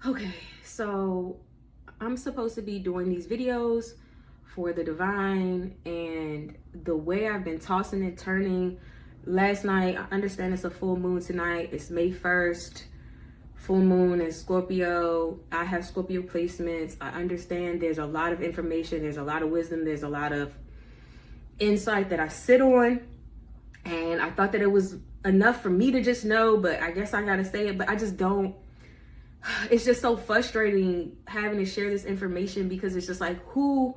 Okay, so I'm supposed to be doing these videos for the divine, and the way I've been tossing and turning last night, I understand it's a full moon tonight. It's May 1st, full moon in Scorpio. I have Scorpio placements. I understand there's a lot of information, there's a lot of wisdom, there's a lot of insight that I sit on, and I thought that it was enough for me to just know, but I guess I gotta say it, but I just don't. It's just so frustrating having to share this information, because it's just like, who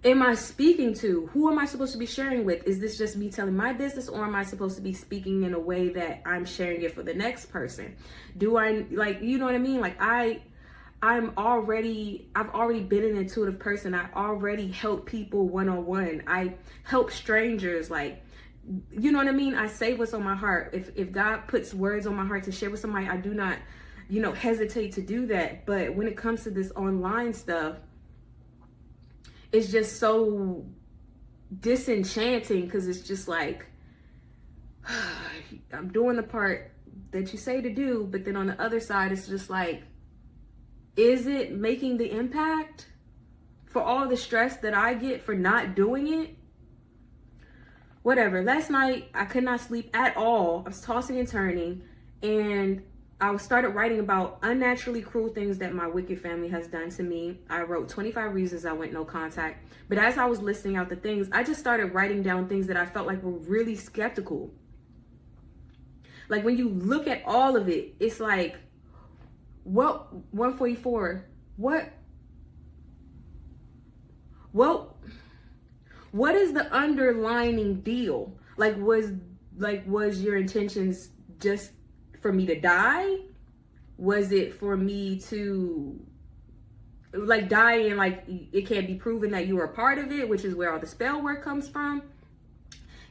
am I speaking to? Who am I supposed to be sharing with? Is this just me telling my business, or am I supposed to be speaking in a way that I'm sharing it for the next person? Do I, like, you know what I mean? Like, I've already been an intuitive person. I already help people one-on-one. I help strangers, like, you know what I mean? I say what's on my heart. If God puts words on my heart to share with somebody, I do not, hesitate to do that. But when it comes to this online stuff, it's just so disenchanting, because it's just like, I'm doing the part that you say to do, but then on the other side, it's just like, is it making the impact for all the stress that I get for not doing it? Whatever. Last night, I could not sleep at all. I was tossing and turning, and I started writing about unnaturally cruel things that my wicked family has done to me. I wrote 25 reasons I went no contact. But as I was listing out the things, I just started writing down things that I felt like were really skeptical. Like, when you look at all of it, it's like, what, 144, what is the underlining deal? Was your intentions just for me to die? Was it for me to die and it can't be proven that you were a part of it, which is where all the spell work comes from?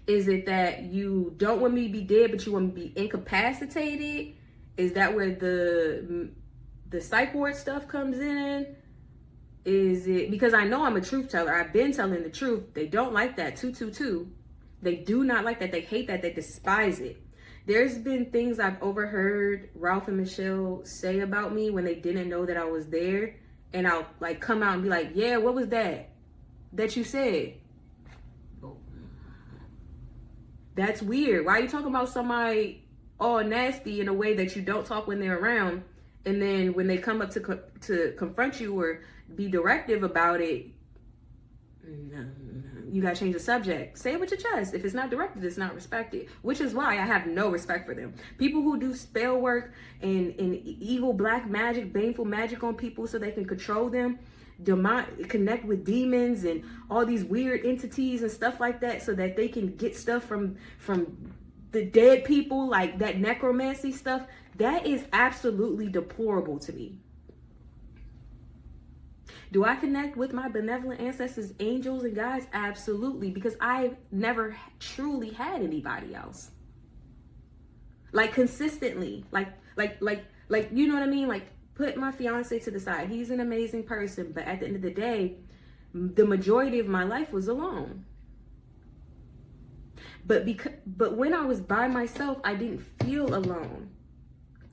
Is it that you don't want me to be dead, but you want me to be incapacitated? Is that where the psych ward stuff comes in? Is it because I know I'm a truth teller? I've been telling the truth. They don't like that. 222. They do not like that. They hate that. They despise it. There's been things I've overheard Ralph and Michelle say about me when they didn't know that I was there. And I'll come out and be like, yeah, what was that you said? That's weird. Why are you talking about somebody all nasty in a way that you don't talk when they're around? And then when they come up to confront you or be directive about it, you gotta change the subject. Say it with your chest. If it's not directed, it's not respected. Which is why I have no respect for them. People who do spell work and evil black magic, baneful magic on people so they can control them, connect with demons and all these weird entities and stuff like that, so that they can get stuff from the dead people, like that necromancy stuff. That is absolutely deplorable to me. Do I connect with my benevolent ancestors, angels and guides? Absolutely, because I've never truly had anybody else. Consistently, you know what I mean? Put my fiance to the side. He's an amazing person, but at the end of the day, the majority of my life was alone. But when I was by myself, I didn't feel alone.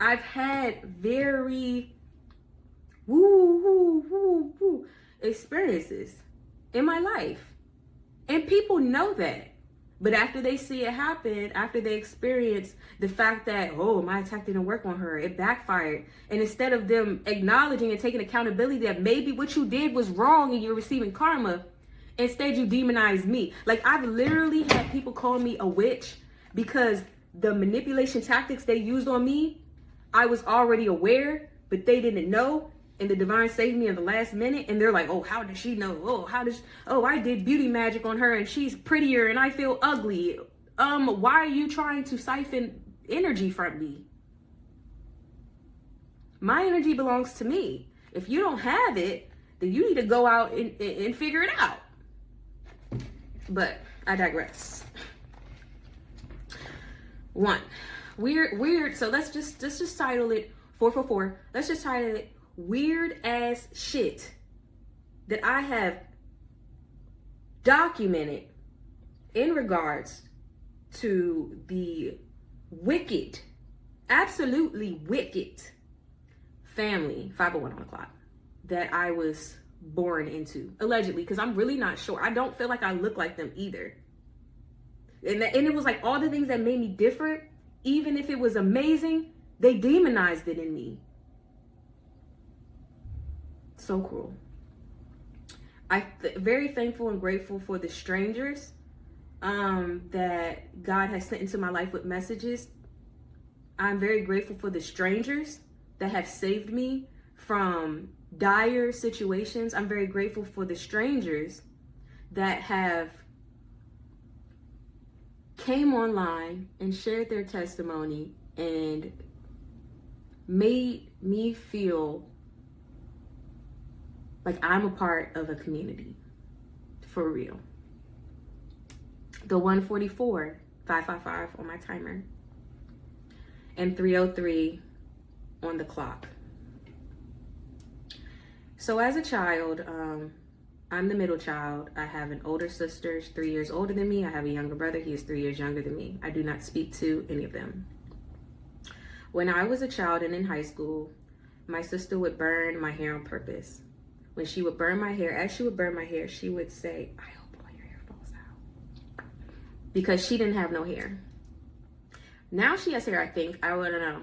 I've had very experiences in my life, and people know that. But after they see it happen, after they experience the fact that, oh, my attack didn't work on her, it backfired, and instead of them acknowledging and taking accountability that maybe what you did was wrong and you're receiving karma, instead you demonize me. I've literally had people call me a witch because the manipulation tactics they used on me, I was already aware, but they didn't know. And the divine saved me in the last minute, and they're like, oh, how does she know? Oh, I did beauty magic on her and she's prettier and I feel ugly. Why are you trying to siphon energy from me? My energy belongs to me. If you don't have it, then you need to go out and figure it out. But I digress. One, weird. So let's just title it 444. Let's just title it weird ass shit that I have documented in regards to the wicked, absolutely wicked family, 501 on the clock, that I was born into, allegedly, because I'm really not sure. I don't feel like I look like them either. And it was like all the things that made me different, even if it was amazing, they demonized it in me. So cruel. I'm very thankful and grateful for the strangers that God has sent into my life with messages. I'm very grateful for the strangers that have saved me from dire situations. I'm very grateful for the strangers that have came online and shared their testimony and made me feel like I'm a part of a community, for real. The 144, 555 on my timer, and 303 on the clock. So as a child, I'm the middle child. I have an older sister, 3 years older than me. I have a younger brother, he is 3 years younger than me. I do not speak to any of them. When I was a child and in high school, my sister would burn my hair on purpose. When she would burn my hair, as she would burn my hair, she would say, "I hope all your hair falls out." Because she didn't have no hair. Now she has hair, I think. I don't know.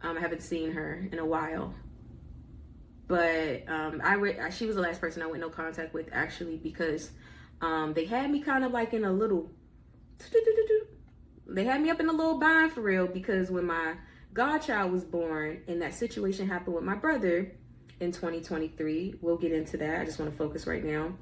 I haven't seen her in a while. But she was the last person I went no contact with, actually, because they had me kind of like in a little, they had me up in a little bind for real, because when my godchild was born and that situation happened with my brother in 2023, we'll get into that. I just want to focus right now.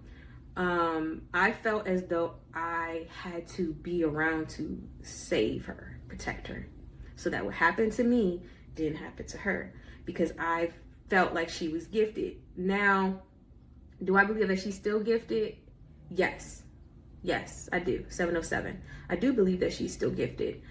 I felt as though I had to be around to save her, protect her, so that what happened to me didn't happen to her, because I felt like she was gifted. Now, do I believe that she's still gifted? Yes, I do. 707. I do believe that she's still gifted.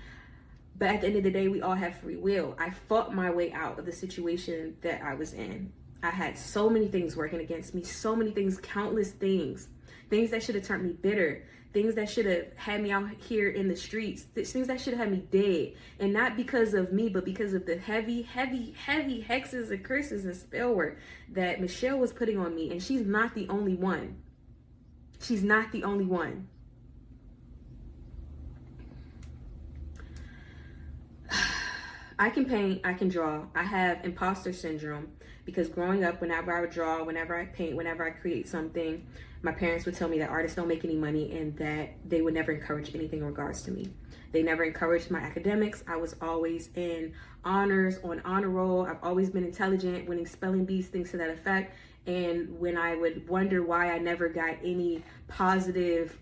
But at the end of the day, we all have free will. I fought my way out of the situation that I was in. I had so many things working against me, so many things, countless things that should have turned me bitter, things that should have had me out here in the streets, things that should have had me dead. And not because of me, but because of the heavy hexes and curses and spell work that Michelle was putting on me. And she's not the only one. She's not the only one. I can paint, I can draw. I have imposter syndrome because growing up, whenever I would draw, whenever I paint, whenever I create something, my parents would tell me that artists don't make any money and that they would never encourage anything in regards to me. They never encouraged my academics. I was always in honors, on honor roll. I've always been intelligent, winning spelling bees, things to that effect. And when I would wonder why I never got any positive,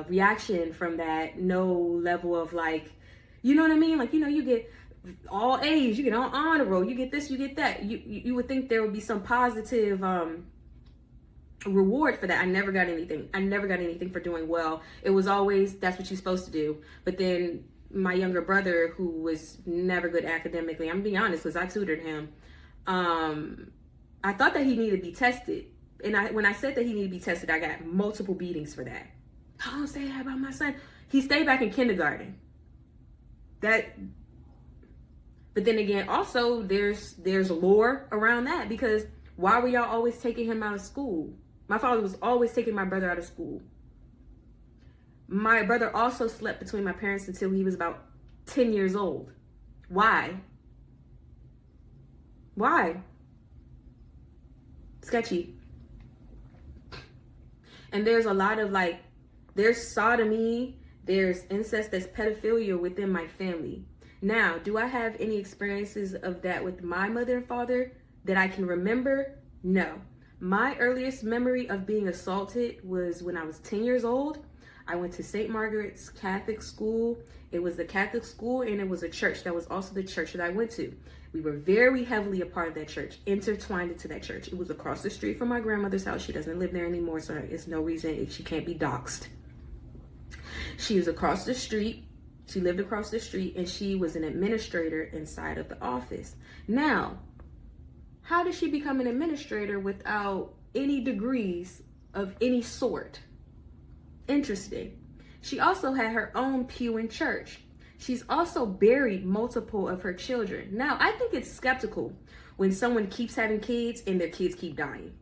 reaction from that, no level of like, you know what I mean? Like, you know, you get all A's, you get on honor roll, you get this, you get that. You would think there would be some positive reward for that. I never got anything. I never got anything for doing well. It was always, that's what you're supposed to do. But then my younger brother, who was never good academically, I'm being honest, because I tutored him, I thought that he needed to be tested. And when I said that he needed to be tested, I got multiple beatings for that. I don't say that about my son. He stayed back in kindergarten. But then again, also there's lore around that, because why were y'all always taking him out of school? My father was always taking my brother out of school. My brother also slept between my parents until he was about 10 years old. Why? Sketchy. And there's a lot of like, there's sodomy, there's incest, there's pedophilia within my family. Now, do I have any experiences of that with my mother and father that I can remember? No. My earliest memory of being assaulted was when I was 10 years old. I went to St. Margaret's Catholic school. It was a Catholic school and it was a church that was also the church that I went to. We were very heavily a part of that church, intertwined into that church. It was across the street from my grandmother's house. She doesn't live there anymore, so it's no reason she can't be doxxed. She was across the street. She lived across the street and she was an administrator inside of the office. Now, how did she become an administrator without any degrees of any sort? Interesting. She also had her own pew in church. She's also buried multiple of her children. Now, I think it's skeptical when someone keeps having kids and their kids keep dying.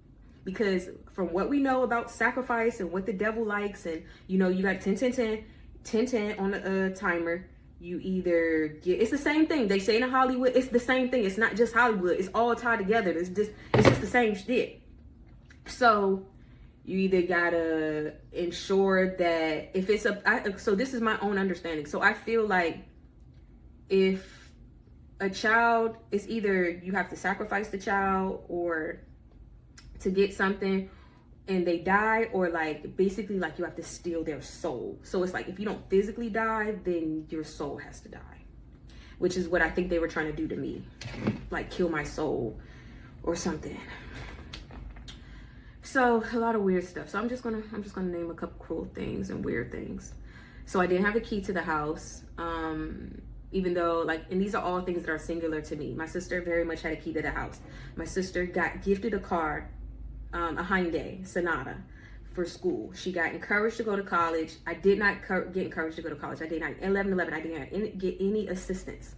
Because from what we know about sacrifice and what the devil likes, and you know, you got 10, 10, 10, 10, 10 on a timer. You either get, it's the same thing. They say in Hollywood, it's the same thing. It's not just Hollywood. It's all tied together. It's just the same shit. So you either gotta ensure that if it's so this is my own understanding. So I feel like if a child, it's either you have to sacrifice the child or to get something and they die, or like basically like you have to steal their soul. So it's like if you don't physically die, then your soul has to die, which is what I think they were trying to do to me, like kill my soul or something. So a lot of weird stuff. So I'm just gonna name a couple cool things and weird things. So I didn't have a key to the house, even though and these are all things that are singular to me. My sister very much had a key to the house. My sister got gifted a car, a Hyundai Sonata, for school. She got encouraged to go to college. I did not get encouraged to go to college. I did not. 11, I didn't get any assistance.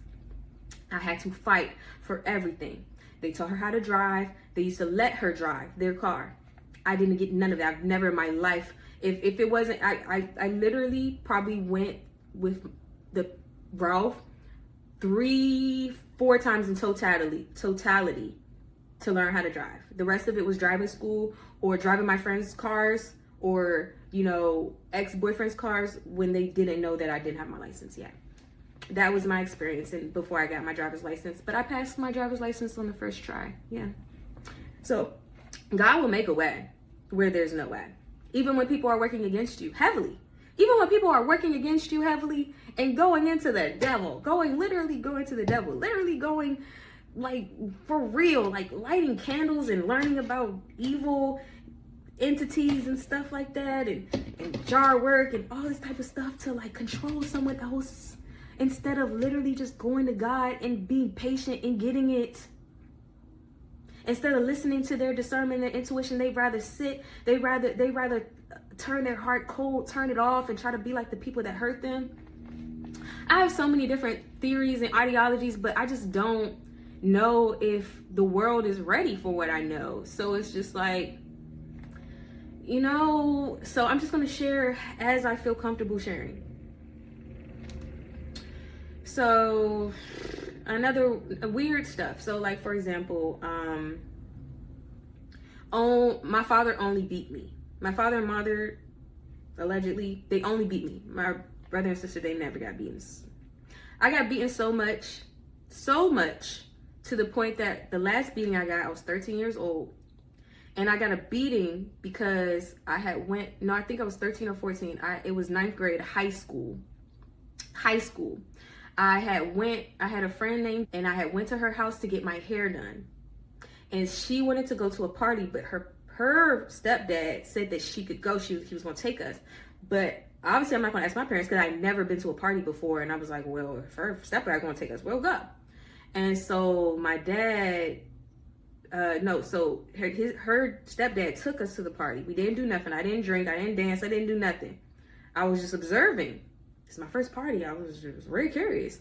I had to fight for everything. They taught her how to drive. They used to let her drive their car. I didn't get none of that. I've never in my life, if it wasn't, I literally probably went with the Ralph 3-4 times in totality to learn how to drive. The rest of it was driving school or driving my friends' cars or, you know, ex-boyfriend's cars when they didn't know that I didn't have my license yet. That was my experience and before I got my driver's license. But I passed my driver's license on the first try. Yeah. So God will make a way where there's no way. Even when people are working against you heavily. Even when people are working against you heavily and going into the devil, literally going like for real, like lighting candles and learning about evil entities and stuff like that, and jar work and all this type of stuff to like control someone else instead of literally just going to God and being patient and getting it. Instead of listening to their discernment and intuition, they'd rather turn their heart cold, turn it off, and try to be like the people that hurt them. I have so many different theories and ideologies, but I just don't know if the world is ready for what I know. So it's just like, you know, so I'm just going to share as I feel comfortable sharing. So another weird stuff. So like, for example, my father only beat me. My father and mother, allegedly, they only beat me. My brother and sister, they never got beaten. I got beaten so much to the point that the last beating I got, I was 13 years old. And I got a beating because I think I was 13 or 14. It was 9th grade, high school. I had a friend named, and I had went to her house to get my hair done. And she wanted to go to a party, but her stepdad said that she could go. He was going to take us. But obviously I'm not going to ask my parents because I'd never been to a party before. And I was like, well, if her stepdad going to take us, we'll go. And so my dad, her stepdad took us to the party. We didn't do nothing. I didn't drink. I didn't dance. I didn't do nothing. I was just observing. It's my first party. I was very curious.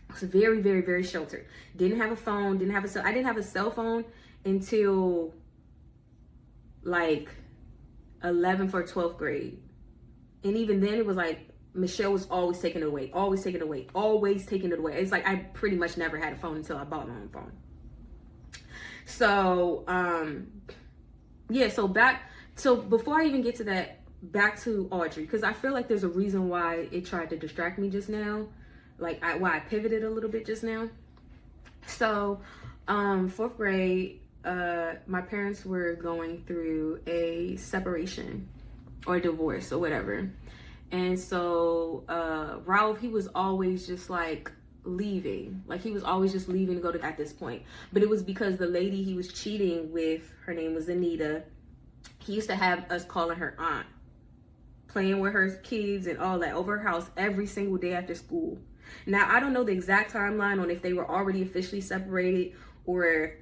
I was very, very, very sheltered. Didn't have a phone. I didn't have a cell phone until like 11th or 12th grade. And even then it was like Michelle was always taking it away. It's like I pretty much never had a phone until I bought my own phone. So yeah, so before I even get to that, back to Audrey, because I feel like there's a reason why it tried to distract me just now, why I pivoted a little bit just now. So 4th grade, my parents were going through a separation or divorce or whatever. And so Ralph, he was always just like leaving. Like he was always just leaving to go to at this point. But it was because the lady he was cheating with, her name was Anita, he used to have us calling her aunt, playing with her kids and all that over her house every single day after school. Now, I don't know the exact timeline on if they were already officially separated or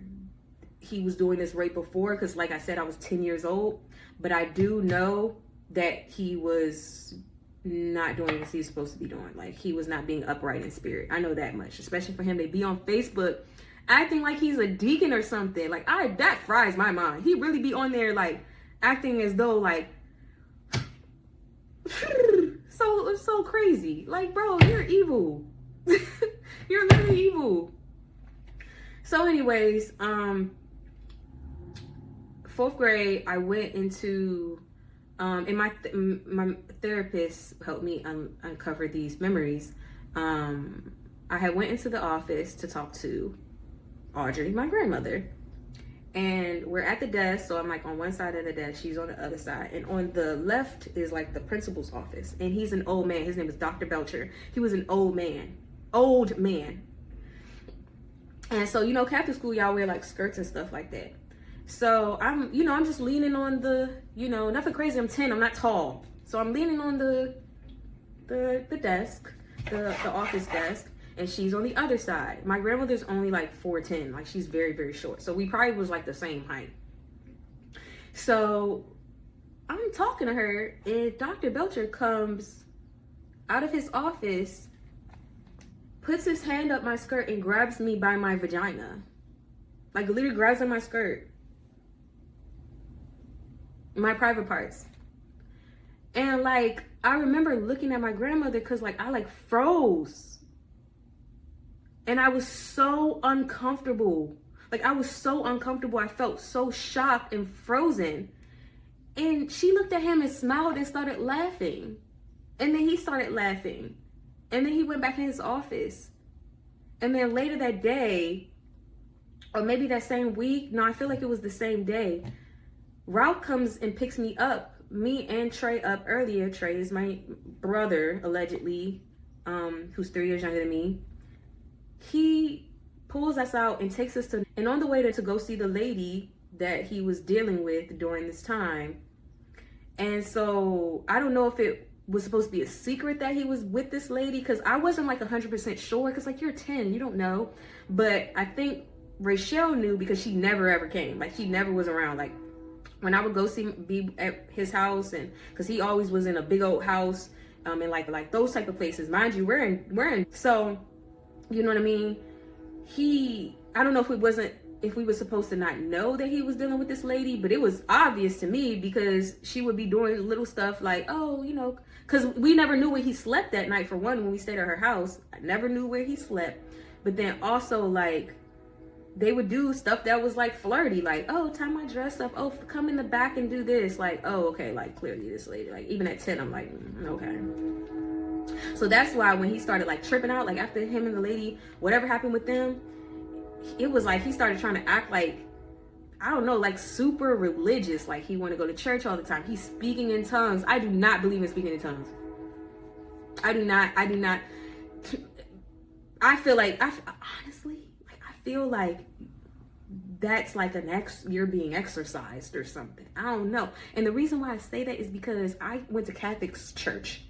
he was doing this right before, because like I said, I was 10 years old. But I do know that he was not doing what he's supposed to be doing. Like, he was not being upright in spirit. I know that much, especially for him to be on Facebook acting like he's a deacon or something. Like, that fries my mind. He really be on there like acting as though like so crazy. Like, bro, you're evil. You're literally evil. So anyways, 4th grade, I went into and my therapist helped me uncover these memories. I had went into the office to talk to Audrey, my grandmother, and we're at the desk. So I'm like on one side of the desk, she's on the other side, and on the left is like the principal's office, and he's an old man. His name is Dr. Belcher. He was an old man. And so, you know, Catholic school, y'all wear like skirts and stuff like that. So I'm just leaning on the, nothing crazy. I'm 10, I'm not tall. So I'm leaning on the desk, the office desk, and she's on the other side. My grandmother's only like 4'10", like she's very, very short. So we probably was like the same height. So I'm talking to her, and Dr. Belcher comes out of his office, puts his hand up my skirt and grabs me by my vagina. Like, literally grabs on my skirt. My private parts. And like, I remember looking at my grandmother because like I like froze. And I was so uncomfortable. Like, I was so uncomfortable. I felt so shocked and frozen. And she looked at him and smiled and started laughing. And then he started laughing. And then he went back in his office. And then later that day, or maybe that same week, no, I feel like it was the same day, Ralph comes and picks me up, me and Trey up earlier. Trey is my brother, allegedly, who's 3 years younger than me. He pulls us out and takes us to, and on the way to go see the lady that he was dealing with during this time. And so I don't know if it was supposed to be a secret that he was with this lady, because I wasn't like 100% sure, because like, you're 10, you don't know. But I think Rachel knew, because she never ever came. Like, she never was around. Like, when I would go be at his house, and because he always was in a big old house, and like those type of places. Mind you, we're in so, you know what I mean? I don't know if we were supposed to not know that he was dealing with this lady, but it was obvious to me, because she would be doing little stuff like, oh, because we never knew where he slept that night. For one, when we stayed at her house, I never knew where he slept. But then also, like, they would do stuff that was like flirty, like, oh, tie my dress up, oh, come in the back and do this, like, oh, okay, like, clearly this lady, like, even at 10, I'm like, okay. So that's why when he started like tripping out, like after him and the lady, whatever happened with them, it was like he started trying to act like, I don't know, like super religious, like he wanted to go to church all the time. He's speaking in tongues. I do not believe in speaking in tongues. I do not. I feel like, honestly, I feel like that's like you're being exorcised or something. I don't know. And the reason why I say that is because I went to Catholic church.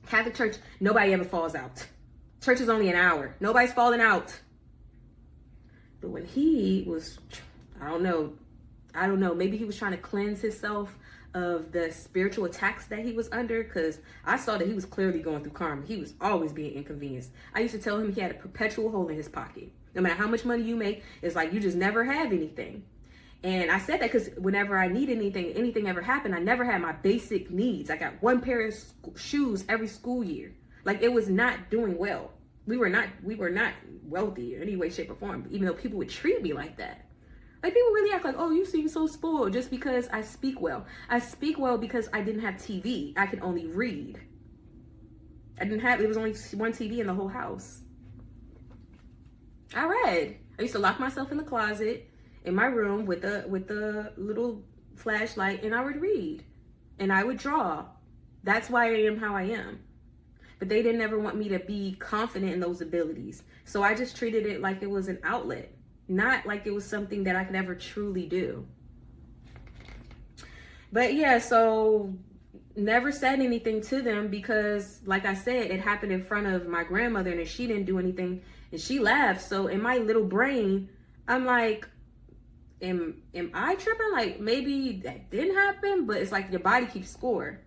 Catholic church, nobody ever falls out. Church is only an hour. Nobody's falling out. But when he was, I don't know, maybe he was trying to cleanse himself of the spiritual attacks that he was under, because I saw that he was clearly going through karma. He was always being inconvenienced. I used to tell him he had a perpetual hole in his pocket. No matter how much money you make, it's like you just never have anything. And I said that because whenever I need anything ever happened, I never had my basic needs. I got one pair of shoes every school year. Like, it was not doing well. We were not wealthy in any way, shape, or form, even though people would treat me like that. Like, people really act like, oh, you seem so spoiled just because I speak well. I speak well because I didn't have TV. I could only read. It was only one TV in the whole house. I read. I used to lock myself in the closet in my room with the little flashlight, and I would read and I would draw. That's why I am how I am. But they didn't ever want me to be confident in those abilities. So I just treated it like it was an outlet, not like it was something that I could ever truly do. But yeah, so never said anything to them because, like I said, it happened in front of my grandmother and she didn't do anything and she laughed. So in my little brain, I'm like, am I tripping? Like, maybe that didn't happen, but it's like your body keeps score.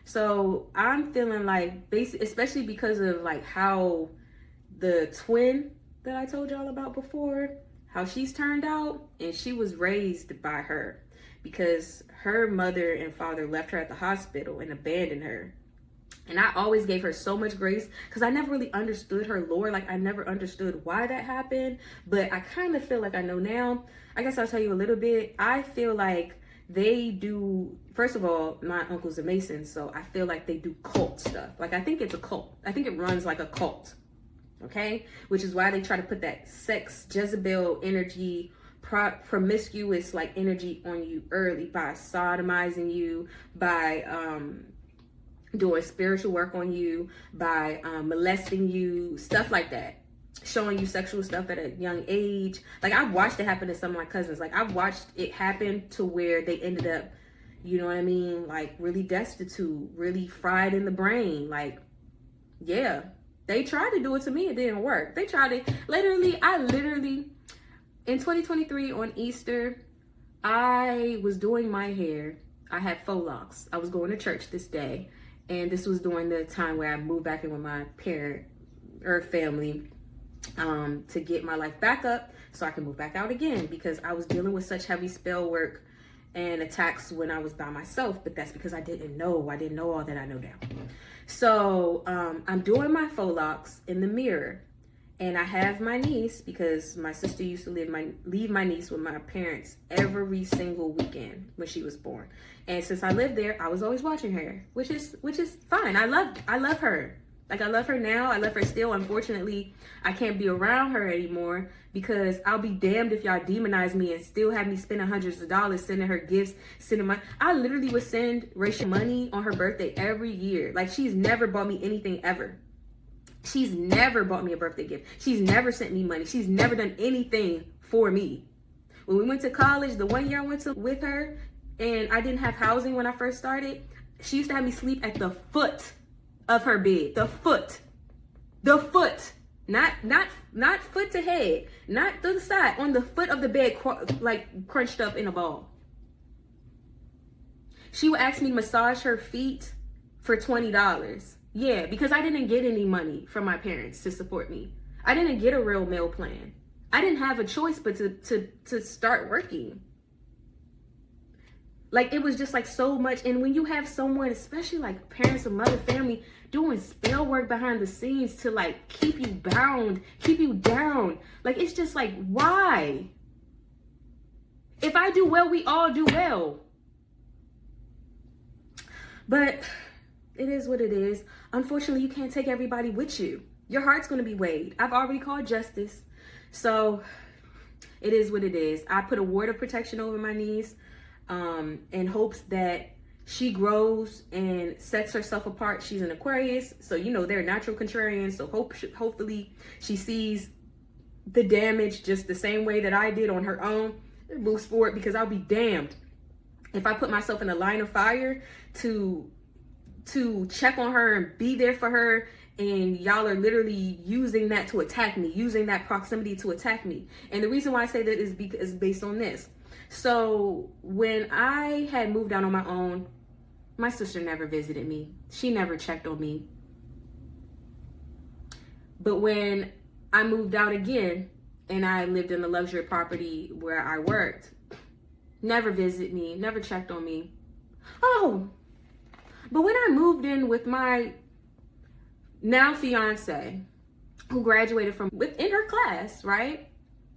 So I'm feeling like, especially because of like how the twin that I told y'all about before, how she's turned out, and she was raised by her because her mother and father left her at the hospital and abandoned her. And I always gave her so much grace because I never really understood her lore. Like, I never understood why that happened, but I kind of feel like I know now. I guess I'll tell you a little bit. I feel like they do, first of all, my uncle's a Mason, so I feel like they do cult stuff. Like, I think it's a cult. I think it runs like a cult, okay? Which is why they try to put that sex, Jezebel energy, promiscuous like energy on you early by sodomizing you, by doing spiritual work on you, by molesting you, stuff like that, showing you sexual stuff at a young age. Like, I've watched it happen to some of my cousins. Like, I've watched it happen to where they ended up, you know what I mean, like really destitute, really fried in the brain. Like, yeah, they tried to do it to me, it didn't work. They tried it, I literally in 2023 on Easter, I was doing my hair. I had faux locks. I was going to church this day, and this was during the time where I moved back in with my family to get my life back up so I can move back out again, because I was dealing with such heavy spell work and attacks when I was by myself. But that's because I didn't know all that I know now. So I'm doing my faux locks in the mirror, and I have my niece, because my sister used to leave my niece with my parents every single weekend when she was born. And since I lived there, I was always watching her, which is fine. I love her. Like, I love her now. I love her still. Unfortunately, I can't be around her anymore, because I'll be damned if y'all demonize me and still have me spending hundreds of dollars sending her gifts, I literally would send Rachel money on her birthday every year. Like, she's never bought me anything ever. She's never bought me a birthday gift. She's never sent me money. She's never done anything for me. When we went to college, the one year I went to with her, and I didn't have housing when I first started, she used to have me sleep at the foot of her bed. The foot. Not foot to head, not to the side, on the foot of the bed, like crunched up in a ball. She would ask me to massage her feet for $20. Yeah, because I didn't get any money from my parents to support me. I didn't get a real meal plan. I didn't have a choice but to start working. Like, it was just like so much. And when you have someone, especially like parents or mother, family, doing spell work behind the scenes to like keep you bound, keep you down, like, it's just like, why? If I do well, we all do well. But it is what it is. Unfortunately, you can't take everybody with you. Your heart's going to be weighed. I've already called justice. So it is what it is. I put a ward of protection over my niece in hopes that she grows and sets herself apart. She's an Aquarius, so you know they're natural contrarians. So hopefully she sees the damage just the same way that I did on her own and moves forward, because I'll be damned if I put myself in a line of fire to check on her and be there for her, and y'all are literally using that to attack me, using that proximity to attack me. And the reason why I say that is because based on this. So when I had moved out on my own, my sister never visited me. She never checked on me. But when I moved out again and I lived in the luxury property where I worked, never visited me, never checked on me. Oh, but when I moved in with my now fiance, who graduated from within her class, right?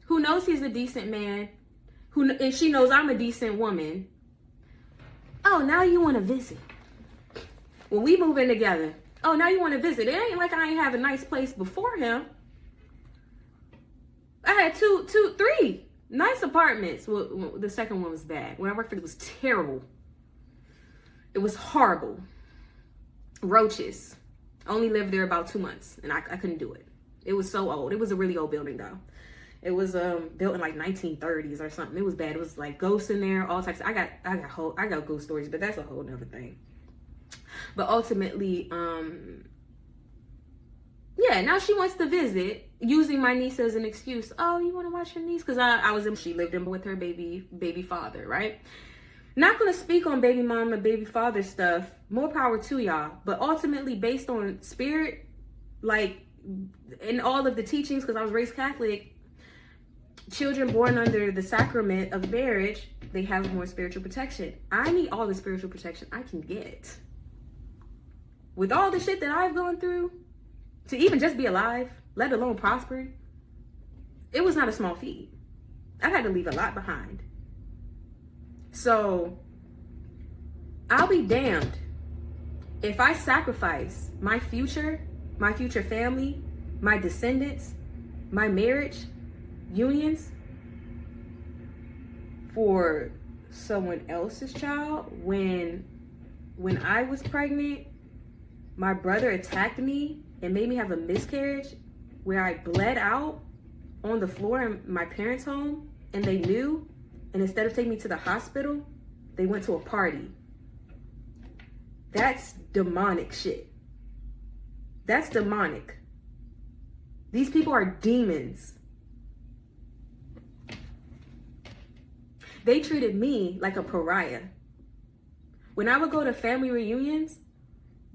Who knows he's a decent man, and she knows I'm a decent woman. Oh, now you want to visit. When we move in together, oh, now you want to visit. It ain't like I ain't have a nice place before him. I had three nice apartments. Well, the second one was bad. When I worked for it was terrible. It was horrible. Roaches. I only lived there about 2 months, and I couldn't do it. It was so old. It was a really old building, though. It was built in like 1930s or something. It was bad. It was like ghosts in there, all types. I got ghost stories, but that's a whole nother thing. But ultimately, yeah, now she wants to visit, using my niece as an excuse. Oh, you want to watch your niece? Because she lived in with her baby father, right? Not gonna speak on baby mom and baby father stuff. More power to y'all. But ultimately, based on spirit, like in all of the teachings, because I was raised Catholic, children born under the sacrament of marriage, they have more spiritual protection. I need all the spiritual protection I can get. With all the shit that I've gone through, to even just be alive, let alone prosper, it was not a small feat. I've had to leave a lot behind. So, I'll be damned if I sacrifice my future family, my descendants, my marriage, unions for someone else's child. When I was pregnant, my brother attacked me and made me have a miscarriage where I bled out on the floor in my parents' home, and they knew, and instead of taking me to the hospital, they went to a party. That's demonic shit. That's demonic. These people are demons. They treated me like a pariah. When I would go to family reunions,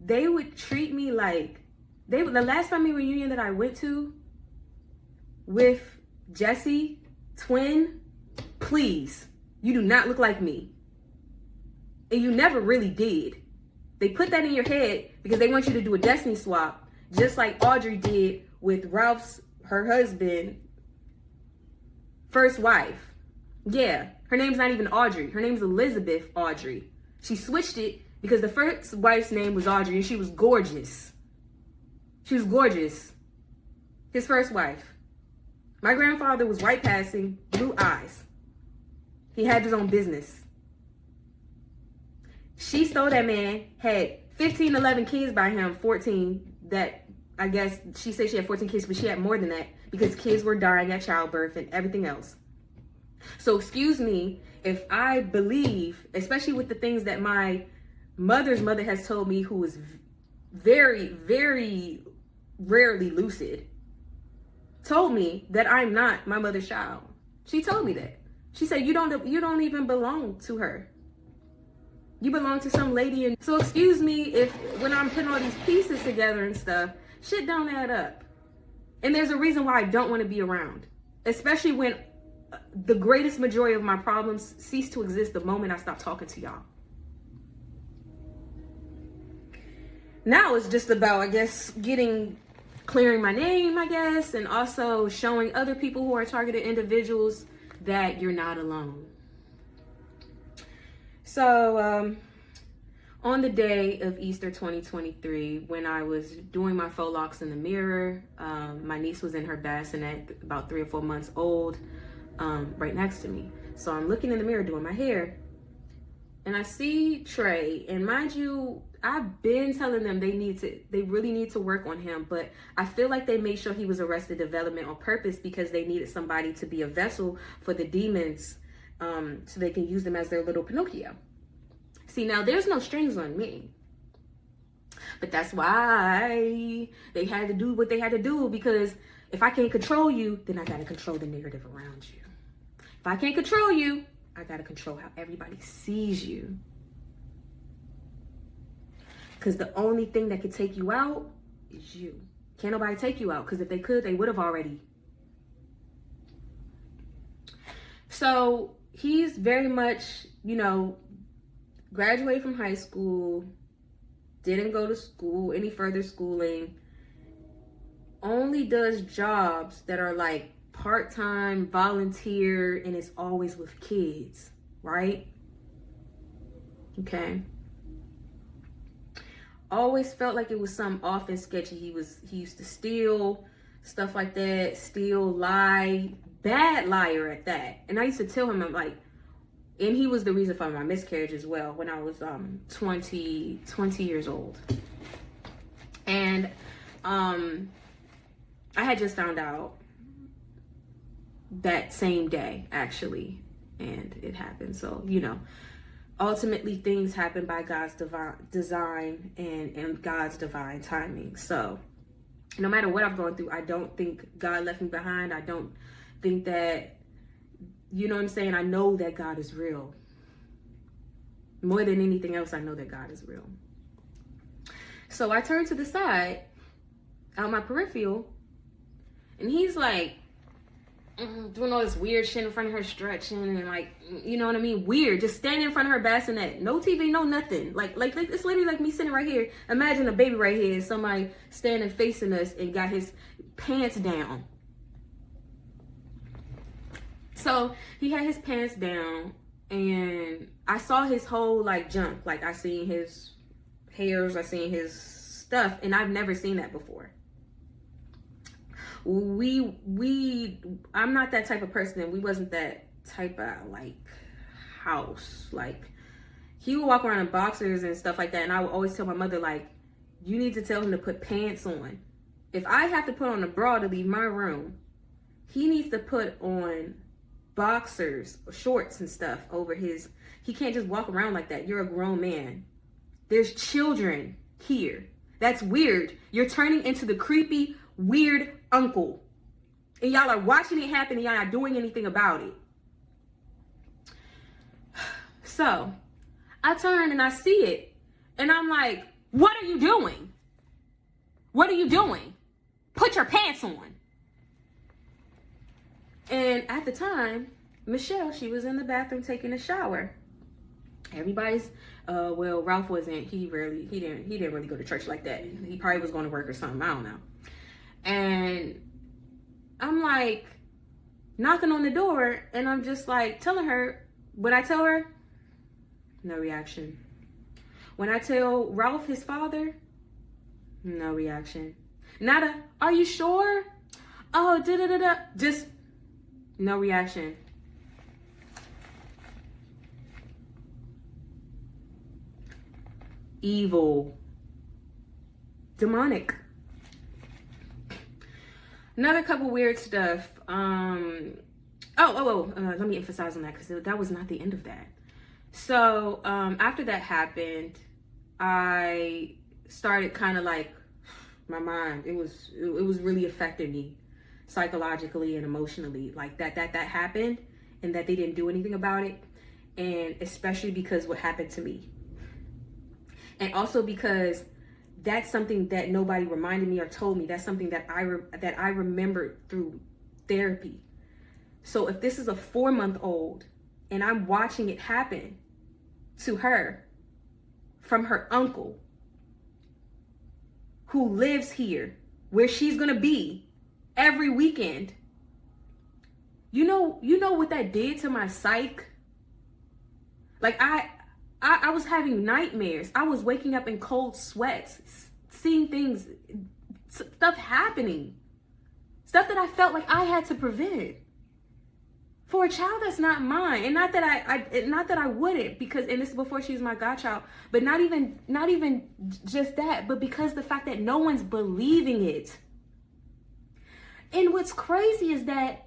they would treat me like, the last family reunion that I went to with Jesse, twin, please, you do not look like me. And you never really did. They put that in your head because they want you to do a destiny swap, just like Audrey did with her husband, first wife. Yeah, her name's not even Audrey. Her name's Elizabeth Audrey. She switched it because the first wife's name was Audrey and she was gorgeous. She was gorgeous. His first wife. My grandfather was white passing, blue eyes. He had his own business. She stole that man, had 15, 11 kids by him, 14, that I guess she said she had 14 kids, but she had more than that because kids were dying at childbirth and everything else. So excuse me if I believe, especially with the things that my mother's mother has told me, who is very, very rarely lucid, told me that I'm not my mother's child. She told me that. She said, you don't even belong to her. You belong to some lady. And so excuse me if when I'm putting all these pieces together and stuff, shit don't add up. And there's a reason why I don't want to be around, especially when the greatest majority of my problems cease to exist the moment I stop talking to y'all. Now it's just about, I guess, clearing my name, I guess, and also showing other people who are targeted individuals that you're not alone. So, on the day of Easter 2023, when I was doing my faux locks in the mirror, my niece was in her bassinet, about 3 or 4 months old, right next to me. So I'm looking in the mirror doing my hair, and I see Trey, and mind you, I've been telling them they really need to work on him, but I feel like they made sure he was Arrested Development on purpose because they needed somebody to be a vessel for the demons, so they can use them as their little Pinocchio. See, now there's no strings on me, but that's why they had to do what they had to do, because if I can't control you, then I gotta control the narrative around you. If I can't control you, I gotta control how everybody sees you. Because the only thing that could take you out is you. Can't nobody take you out, because if they could, they would have already. So he's very much, graduated from high school, didn't go to school, any further schooling, only does jobs that are like part-time, volunteer, and it's always with kids, right? Okay. Always felt like it was some off and sketchy. He used to steal, stuff like that, steal, lie, bad liar at that. And I used to tell him, I'm like, and he was the reason for my miscarriage as well when I was 20 years old. And I had just found out that same day, actually, and it happened. So, ultimately things happen by God's divine design and God's divine timing. So no matter what I've gone through, I don't think God left me behind. I don't think that, you know what I'm saying? I know that God is real. More than anything else, I know that God is real. So I turn to the side, out my peripheral, and he's like doing all this weird shit in front of her, stretching and like, you know what I mean? Weird, just standing in front of her bassinet. No TV, no nothing. Like it's literally like me sitting right here. Imagine a baby right here and somebody standing facing us and got his pants down. So he had his pants down and I saw his whole like junk. Like I seen his hairs, I seen his stuff, and I've never seen that before. I'm not that type of person, and we wasn't that type of like house. Like he would walk around in boxers and stuff like that, and I would always tell my mother, like, you need to tell him to put pants on. If I have to put on a bra to leave my room, he needs to put on boxers, shorts and stuff over his. He can't just walk around like that. You're a grown man. There's children here. That's weird. You're turning into the creepy, weird uncle. And y'all are watching it happen and y'all not doing anything about it. So I turn and I see it. And I'm like, what are you doing? What are you doing? Put your pants on. And at the time, Michelle, she was in the bathroom taking a shower. Everybody's, well, Ralph wasn't, he didn't really go to church like that. He probably was going to work or something, I don't know. And I'm like knocking on the door and I'm just like telling her, when I tell her, no reaction. When I tell Ralph, his father, no reaction. Nada, are you sure? Oh, da-da-da-da. Just no reaction. Evil. Demonic. Another couple weird stuff. Let me emphasize on that because that was not the end of that. So after that happened, I started kind of like, my mind, it was really affecting me psychologically and emotionally. Like that happened and that they didn't do anything about it. And especially because what happened to me. And also because that's something that nobody reminded me or told me. That's something that I remembered through therapy. So if this is a 4-month-old and I'm watching it happen to her from her uncle who lives here where she's gonna be every weekend, you know what that did to my psyche? Like I was having nightmares. I was waking up in cold sweats, seeing things, stuff happening, stuff that I felt like I had to prevent for a child that's not mine. And not that I wouldn't, because, and this is before she's my godchild, but not even just that, but because the fact that no one's believing it. And what's crazy is that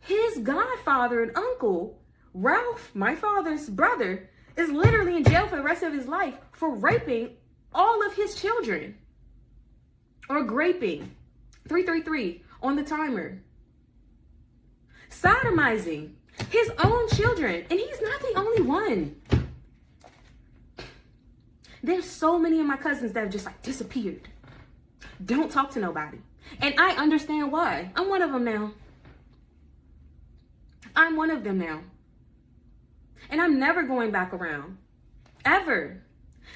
his godfather and uncle, Ralph, my father's brother, is literally in jail for the rest of his life for raping all of his children. Or graping. 333 on the timer. Sodomizing his own children. And he's not the only one. There's so many of my cousins that have just like disappeared. Don't talk to nobody. And I understand why. I'm one of them now. I'm one of them now. And I'm never going back around. Ever.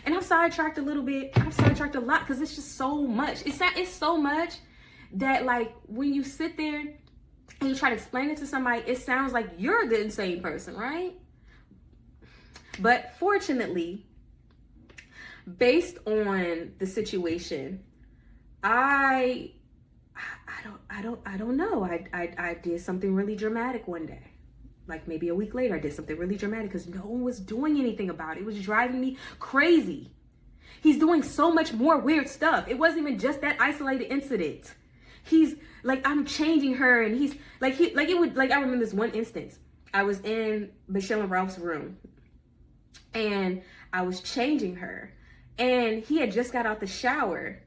And I've sidetracked a little bit. I've sidetracked a lot because it's just so much. It's so much that, like, when you sit there and you try to explain it to somebody, it sounds like you're the insane person, right? But fortunately, based on the situation, I don't know. I did something really dramatic one day. Like maybe a week later, I did something really dramatic because no one was doing anything about it. It was driving me crazy. He's doing so much more weird stuff. It wasn't even just that isolated incident. He's like, I'm changing her, and he's like, I remember this one instance. I was in Michelle and Ralph's room, and I was changing her, and he had just got out the shower,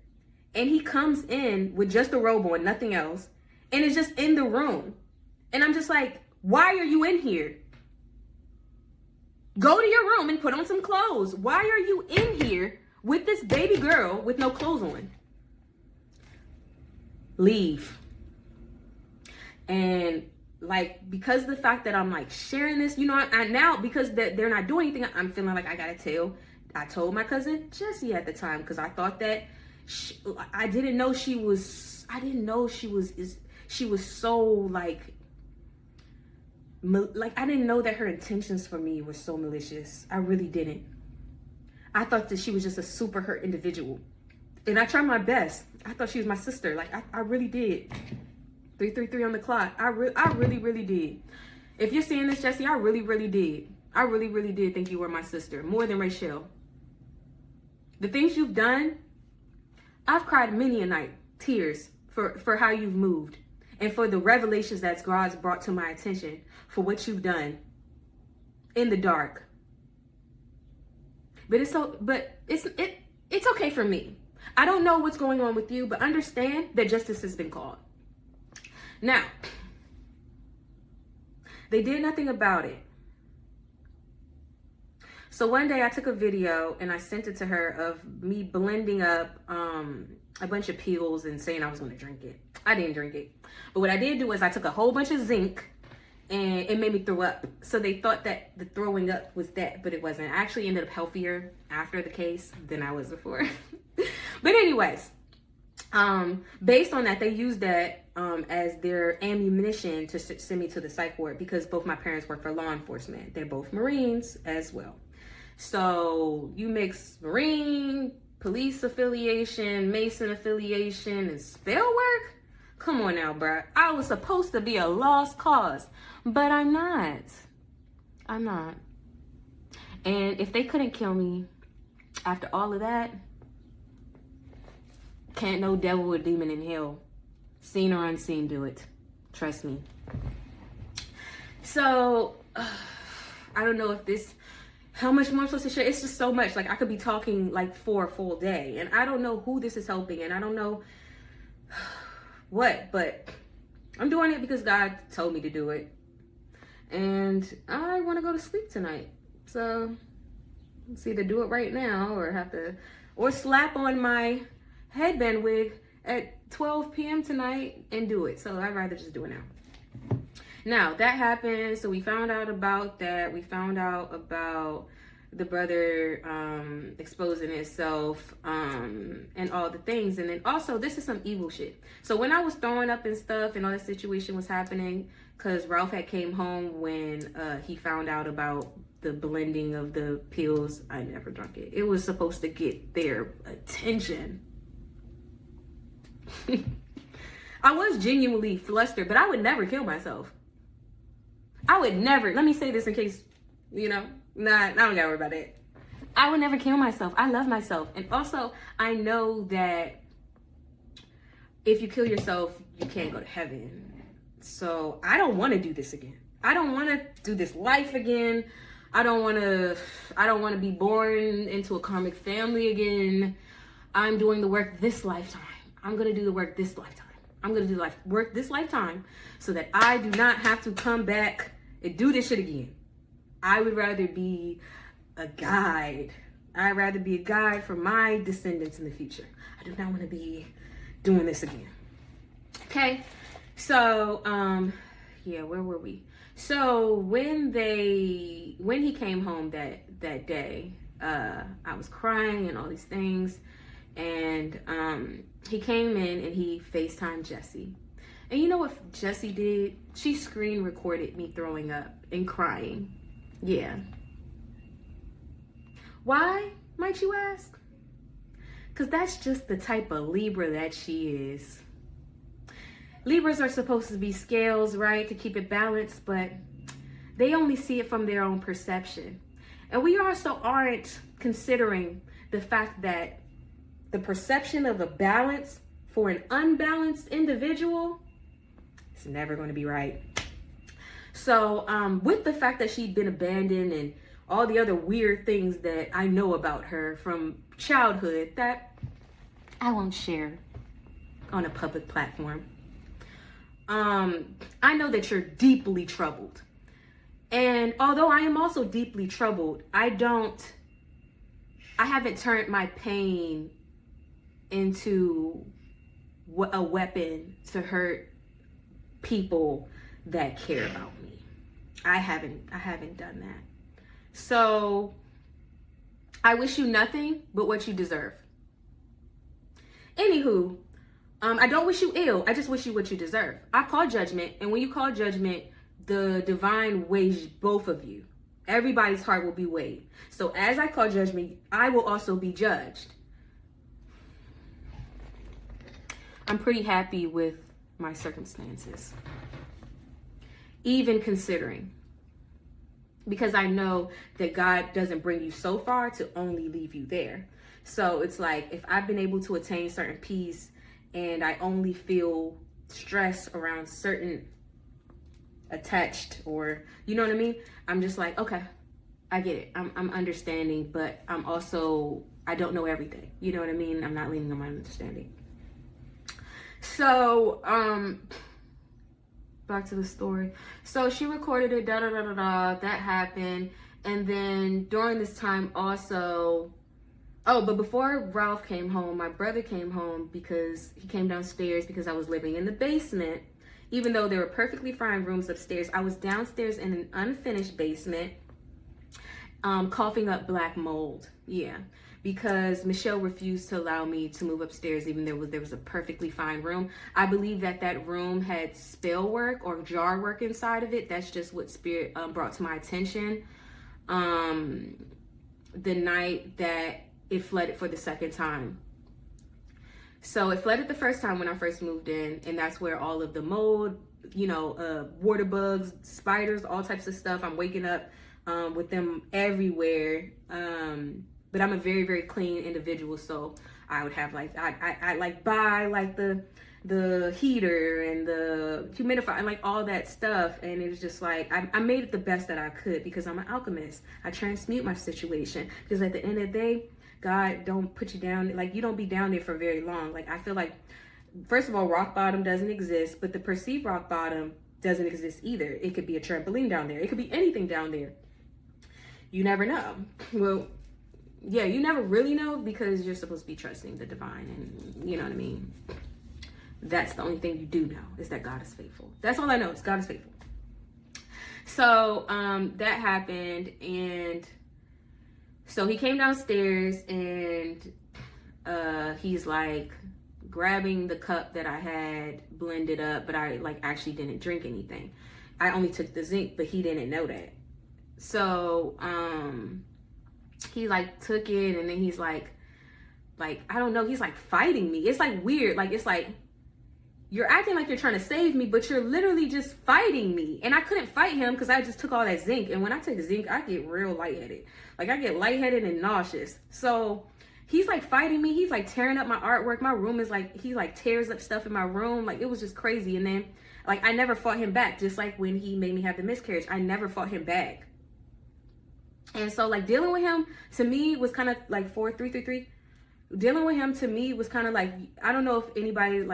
and he comes in with just a robe on, nothing else, and is just in the room, and I'm just like, why are you in here? Go to your room and put on some clothes. Why are you in here with this baby girl with no clothes on? Leave. And like, because of the fact that I'm like sharing this, you know, I now, because they're not doing anything, I'm feeling like I gotta tell. I told my cousin Jessie at the time, because I thought that I didn't know she was so like I didn't know that her intentions for me were so malicious. I really didn't. I thought that she was just a super hurt individual, and I tried my best. I thought she was my sister. Like I really did. 333 on the clock. I really did. If you're seeing this, Jessie, I really did. I really did think you were my sister, more than Rachel. The things you've done, I've cried many a night, tears for how you've moved, and for the revelations that God's brought to my attention for what you've done in the dark. But it's okay for me. I don't know what's going on with you, but understand that justice has been called. Now, they did nothing about it. So one day I took a video and I sent it to her of me blending up a bunch of pills and saying I was going to drink it. I didn't drink it. But what I did do is I took a whole bunch of zinc and it made me throw up. So they thought that the throwing up was that, but it wasn't. I actually ended up healthier after the case than I was before. But anyways, based on that, they used that as their ammunition to send me to the psych ward, because both my parents work for law enforcement. They're both Marines as well. So you mix Marine, police affiliation, Mason affiliation, and spell work? Come on now, bruh. I was supposed to be a lost cause, but I'm not. I'm not. And if they couldn't kill me after all of that, can't no devil or demon in hell, seen or unseen, do it. Trust me. So, I don't know if this, how much more I'm supposed to share. It's just so much. Like, I could be talking like for a full day, and I don't know who this is helping, and I don't know what, but I'm doing it because God told me to do it. And I want to go to sleep tonight. So, let's either do it right now or slap on my headband wig at 12 p.m. tonight and do it. So I'd rather just do it now. Now that happened. So we found out about that. We found out about the brother exposing himself and all the things. And then also, this is some evil shit. So when I was throwing up and stuff and all that situation was happening, because Ralph had came home when he found out about the blending of the pills, I never drank it. It was supposed to get their attention. I was genuinely flustered, but I would never kill myself. I would never, let me say this in case, you know, I don't gotta worry about it. I would never kill myself. I love myself. And also, I know that if you kill yourself, you can't go to heaven. So I don't want to do this again. I don't want to do this life again. I don't want to be born into a karmic family again. I'm doing the work this lifetime. I'm going to do the work this lifetime. I'm going to do work this lifetime so that I do not have to come back and do this shit again. I would rather be a guide. I'd rather be a guide for my descendants in the future. I do not want to be doing this again. Okay. So, yeah, where were we? So when he came home that day, I was crying and all these things. And he came in and he FaceTimed Jessie. And you know what Jessie did? She screen recorded me throwing up and crying. Yeah. Why, might you ask? Because that's just the type of Libra that she is. Libras are supposed to be scales, right? To keep it balanced, but they only see it from their own perception. And we also aren't considering the fact that the perception of a balance for an unbalanced individual is never going to be right. So with the fact that she'd been abandoned and all the other weird things that I know about her from childhood that I won't share on a public platform, I know that you're deeply troubled. And although I am also deeply troubled, I haven't turned my pain into a weapon to hurt people that care about me. I haven't done that. So I wish you nothing but what you deserve. Anywho, I don't wish you ill. I just wish you what you deserve. I call judgment, and when you call judgment, the divine weighs both of you. Everybody's heart will be weighed. So as I call judgment, I will also be judged. I'm pretty happy with my circumstances, even considering, because I know that God doesn't bring you so far to only leave you there. So it's like, if I've been able to attain certain peace and I only feel stress around certain attached, or you know what I mean, I'm just like, okay, I get it. I'm understanding, but I'm also, I don't know everything. You know what I mean? I'm not leaning on my understanding. So, back to the story. So she recorded it, that happened. And then during this time also, but before Ralph came home, my brother came home because he came downstairs because I was living in the basement. Even though there were perfectly fine rooms upstairs, I was downstairs in an unfinished basement, coughing up black mold. Yeah, because Michelle refused to allow me to move upstairs, even though there was a perfectly fine room. I believe that room had spell work or jar work inside of it. That's just what Spirit brought to my attention the night that it flooded for the second time. So it flooded the first time when I first moved in, and that's where all of the mold, water bugs, spiders, all types of stuff. I'm waking up with them everywhere. But I'm a very, very clean individual, so I would have I buy the heater and the humidifier and like all that stuff, and it was just like I made it the best that I could because I'm an alchemist. I transmute my situation because at the end of the day, God don't put you down, like you don't be down there for very long. Like I feel like, first of all, rock bottom doesn't exist, but the perceived rock bottom doesn't exist either. It could be a trampoline down there. It could be anything down there. You never know. Well, yeah, you never really know because you're supposed to be trusting the divine, and you know what I mean? That's the only thing you do know, is that God is faithful. That's all I know, is God is faithful. So that happened, and so he came downstairs and he's like grabbing the cup that I had blended up, but I actually didn't drink anything. I only took the zinc, but he didn't know that. So he took it, and then he's like I don't know, he's fighting me. It's weird. It's you're acting like you're trying to save me, but you're literally just fighting me. And I couldn't fight him because I just took all that zinc. And when I take zinc, I get real lightheaded. I get lightheaded and nauseous. So he's fighting me. He's tearing up my artwork. My room is he tears up stuff in my room. It was just crazy. And then I never fought him back. Just like when he made me have the miscarriage, I never fought him back. And so dealing with him to me was kind of 4-3-3-3. Dealing with him to me was kind of I don't know if anybody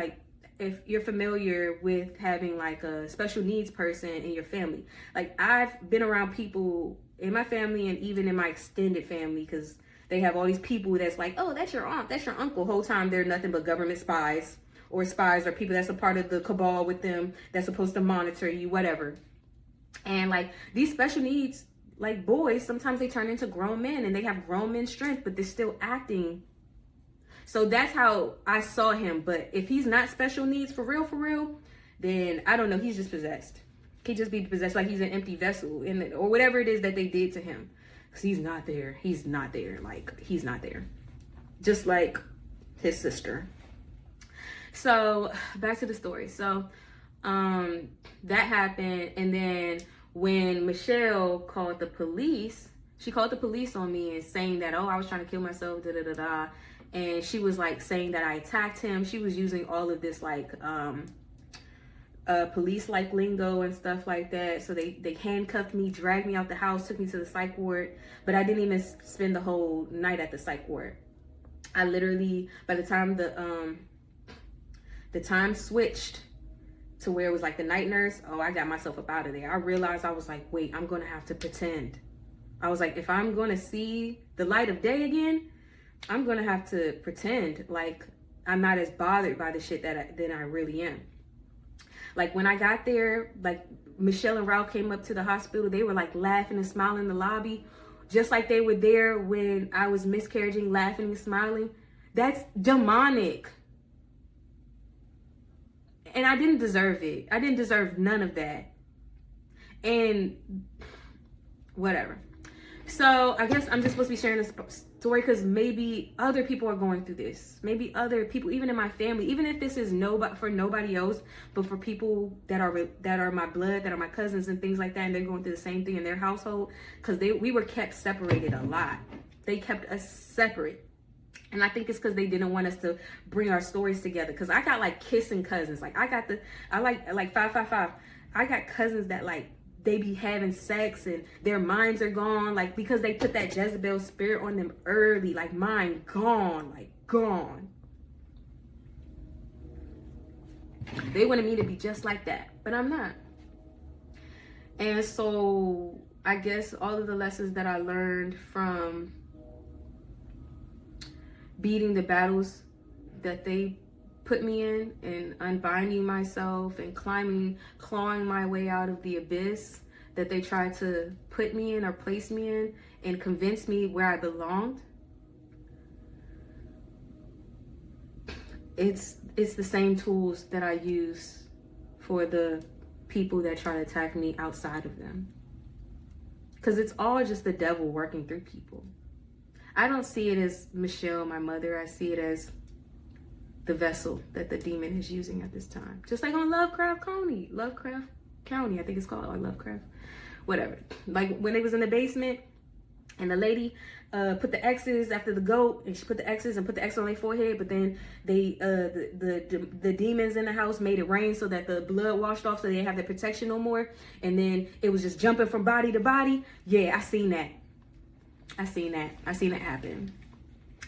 if you're familiar with having a special needs person in your family. I've been around people in my family and even in my extended family, because they have all these people that's oh, that's your aunt, that's your uncle. Whole time they're nothing but government spies or people that's a part of the cabal with them that's supposed to monitor you, whatever. And these special needs boys, sometimes they turn into grown men and they have grown men strength, but they're still acting. So that's how I saw him. But if he's not special needs for real, then I don't know. He's just possessed. He just be possessed he's an empty vessel, or whatever it is that they did to him. Because he's not there. He's not there. He's not there. Just like his sister. So back to the story. So that happened. And then when Michelle called the police, she called the police on me and saying that, oh, I was trying to kill myself, da-da-da-da. And she was saying that I attacked him. She was using all of this police lingo and stuff like that. So they handcuffed me, dragged me out the house, took me to the psych ward. But I didn't even spend the whole night at the psych ward. I literally, by the time the time switched to where it was like the night nurse. Oh, I got myself up out of there. I realized, I was like, wait, I'm gonna have to pretend. I was like, if I'm gonna see the light of day again, I'm gonna have to pretend like I'm not as bothered by the shit than I really am. Like when I got there, like Michelle and Ralph came up to the hospital, they were like laughing and smiling in the lobby, just like they were there when I was miscarriaging, laughing and smiling. That's demonic. And I didn't deserve it. I didn't deserve none of that. And whatever. So I guess I'm just supposed to be sharing this story because maybe other people are going through this. Maybe other people, even in my family, even if this is for nobody else, but for people that are my blood, that are my cousins and things like that, and they're going through the same thing in their household, because we were kept separated a lot. They kept us separate. And I think it's because they didn't want us to bring our stories together. Because I got like kissing cousins. Like I like 555. I got cousins that like, they be having sex and their minds are gone. Like because they put that Jezebel spirit on them early. Like mind gone, like gone. They wanted me to be just like that, but I'm not. And so I guess all of the lessons that I learned from beating the battles that they put me in and unbinding myself and clawing my way out of the abyss that they tried to put me in or place me in and convince me where I belonged. It's the same tools that I use for the people that try to attack me outside of them. Because it's all just the devil working through people. I don't see it as Michelle, my mother. I see it as the vessel that the demon is using at this time. Just like on Lovecraft County, I think it's called, or Lovecraft, whatever. Like when they was in the basement and the lady put the X's after the goat, and she put the X's and put the X on their forehead, but then they the demons in the house made it rain so that the blood washed off so they didn't have the protection no more. And then it was just jumping from body to body. Yeah, I seen that. I seen it happen.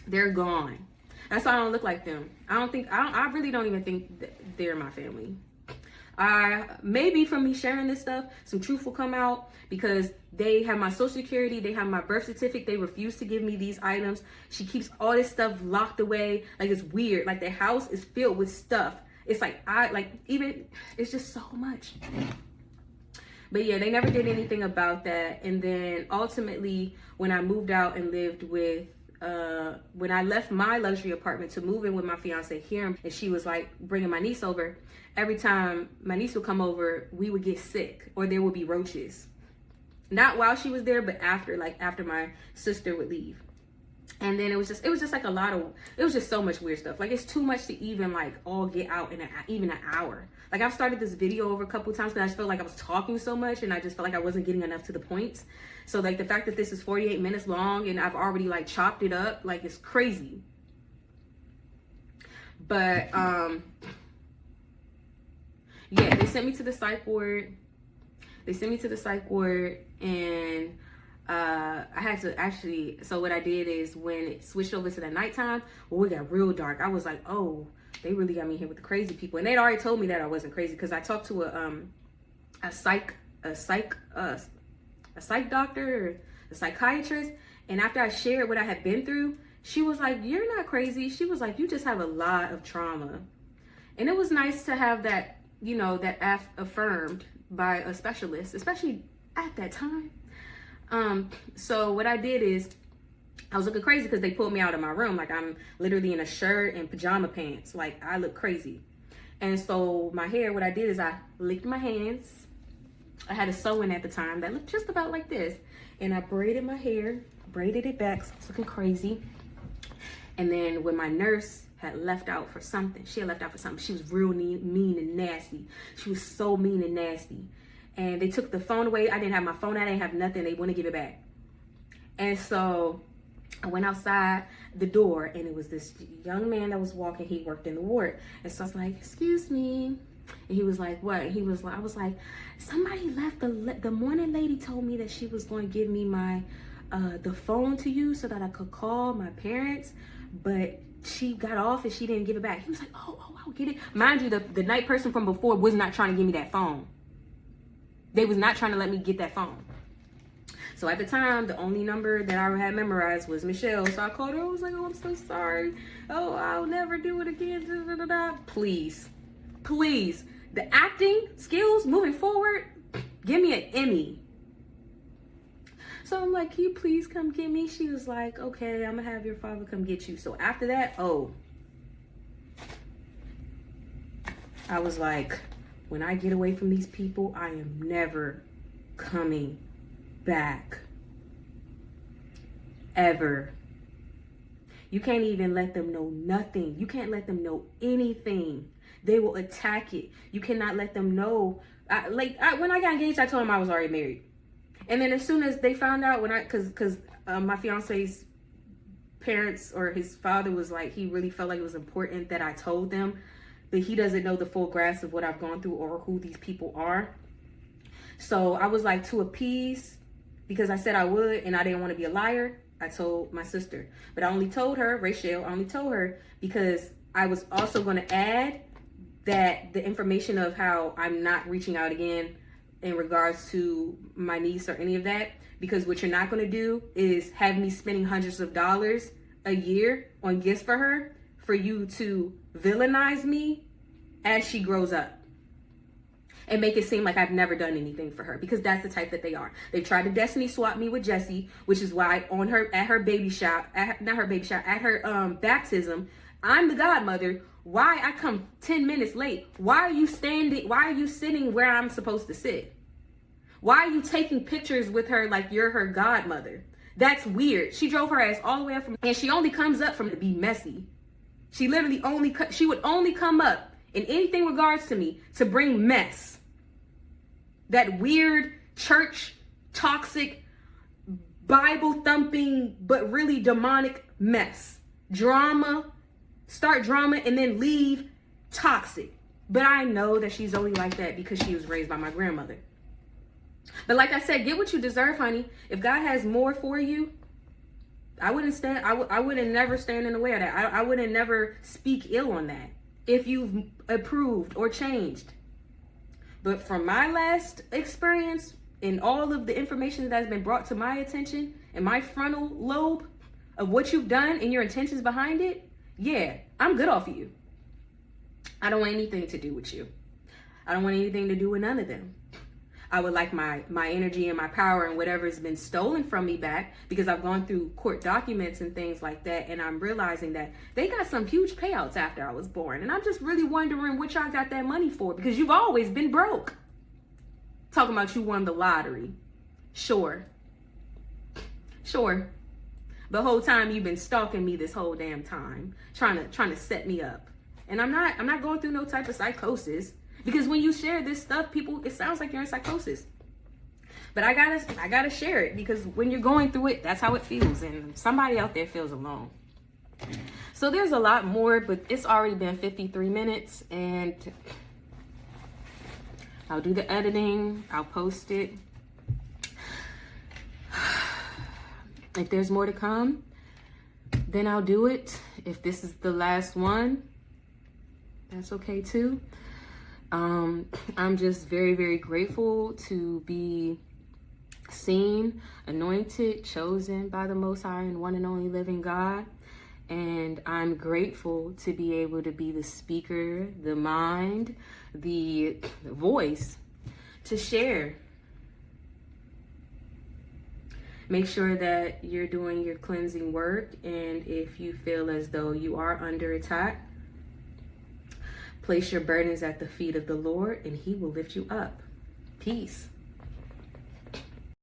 They're gone. That's why I don't look like them. I really don't even think that they're my family. Maybe from me sharing this stuff, some truth will come out because they have my social security, they have my birth certificate, they refuse to give me these items. She keeps all this stuff locked away. Like it's weird. Like the house is filled with stuff. It's like, it's just so much. But yeah, they never did anything about that. And then ultimately, when I moved out and lived with, when I left my luxury apartment to move in with my fiance here, and she was like bringing my niece over, every time my niece would come over, we would get sick or there would be roaches. Not while she was there, but after my sister would leave. And then it was just like it was just so much weird stuff. Like it's too much to even like all get out in even an hour. Like I've started this video over a couple of times because I just felt like I was talking so much and I just felt like I wasn't getting enough to the points. So like the fact that this is 48 minutes long and I've already like chopped it up, like it's crazy. But yeah, they sent me to the psych ward. And I had to actually, so what I did is when it switched over to the nighttime, well, it got real dark. I was like, oh, they really got me here with the crazy people. And they'd already told me that I wasn't crazy because I talked to a psych doctor, a psychiatrist. And after I shared what I had been through, she was like, you're not crazy. She was like, you just have a lot of trauma. And it was nice to have that, you know, that affirmed by a specialist, especially at that time. So what I did is I was looking crazy because they pulled me out of my room. Like I'm literally in a shirt and pajama pants. Like I look crazy. And so my hair, what I did is I licked my hands. I had a sew-in at the time that looked just about like this. And I braided my hair, braided it back. So I was looking crazy. And then when my nurse had left out for something, she was real mean and nasty. She was so mean and nasty. And they took the phone away. I didn't have my phone. I didn't have nothing. They wouldn't give it back. And so I went outside the door and it was this young man that was walking. He worked in the ward. And so I was like, excuse me. And he was like, what? And he was like, I was like, somebody left the morning lady told me that she was going to give me my, the phone to use so that I could call my parents. But she got off and she didn't give it back. He was like, oh, I'll get it. Mind you, the night person from before was not trying to give me that phone. They was not trying to let me get that phone. So at the time, the only number that I had memorized was Michelle. So I called her. I was like, oh, I'm so sorry. Oh, I'll never do it again. Da, da, da, da. Please. The acting skills moving forward, give me an Emmy. So I'm like, can you please come get me? She was like, okay, I'm gonna have your father come get you. So after that, I was like, when I get away from these people, I am never coming back. Ever. You can't even let them know nothing. You can't let them know anything. They will attack it. You cannot let them know. When I got engaged, I told them I was already married. And then as soon as they found out, because my fiance's parents or his father was like, he really felt like it was important that I told them, but he doesn't know the full grasp of what I've gone through or who these people are. So I was like, to appease, because I said I would and I didn't want to be a liar, I told my sister. But I only told her, Rachel, because I was also going to add that the information of how I'm not reaching out again in regards to my niece or any of that, because what you're not going to do is have me spending hundreds of dollars a year on gifts for her for you to villainize me as she grows up and make it seem like I've never done anything for her, because that's the type that they are. They tried to destiny swap me with Jessie, which is why at her baptism, I'm the godmother. Why I come 10 minutes late? Why are you sitting where I'm supposed to sit? Why are you taking pictures with her like you're her godmother? That's weird. She drove her ass all the way up and she only comes up from to be messy. She literally she would only come up in anything regards to me to bring mess. That weird church, toxic, Bible thumping, but really demonic mess. Drama, start drama and then leave toxic. But I know that she's only like that because she was raised by my grandmother. But like I said, get what you deserve, honey. If God has more for you, I wouldn't never stand in the way of that. I wouldn't never speak ill on that if you've approved or changed. But from my last experience and all of the information that has been brought to my attention and my frontal lobe of what you've done and your intentions behind it, yeah, I'm good off of you. I don't want anything to do with you. I don't want anything to do with none of them. I would like my energy and my power and whatever has been stolen from me back, because I've gone through court documents and things like that, and I'm realizing that they got some huge payouts after I was born. And I'm just really wondering what y'all got that money for, because you've always been broke. Talking about you won the lottery. Sure. The whole time you've been stalking me this whole damn time, trying to set me up. And I'm not going through no type of psychosis. Because when you share this stuff, it sounds like you're in psychosis. But I gotta share it, because when you're going through it, that's how it feels. And somebody out there feels alone. So there's a lot more, but it's already been 53 minutes. And I'll do the editing. I'll post it. If there's more to come, then I'll do it. If this is the last one, that's okay too. I'm just very, very grateful to be seen, anointed, chosen by the Most High and one and only living God. And I'm grateful to be able to be the speaker, the mind, the voice to share. Make sure that you're doing your cleansing work. And if you feel as though you are under attack, place your burdens at the feet of the Lord and He will lift you up. Peace.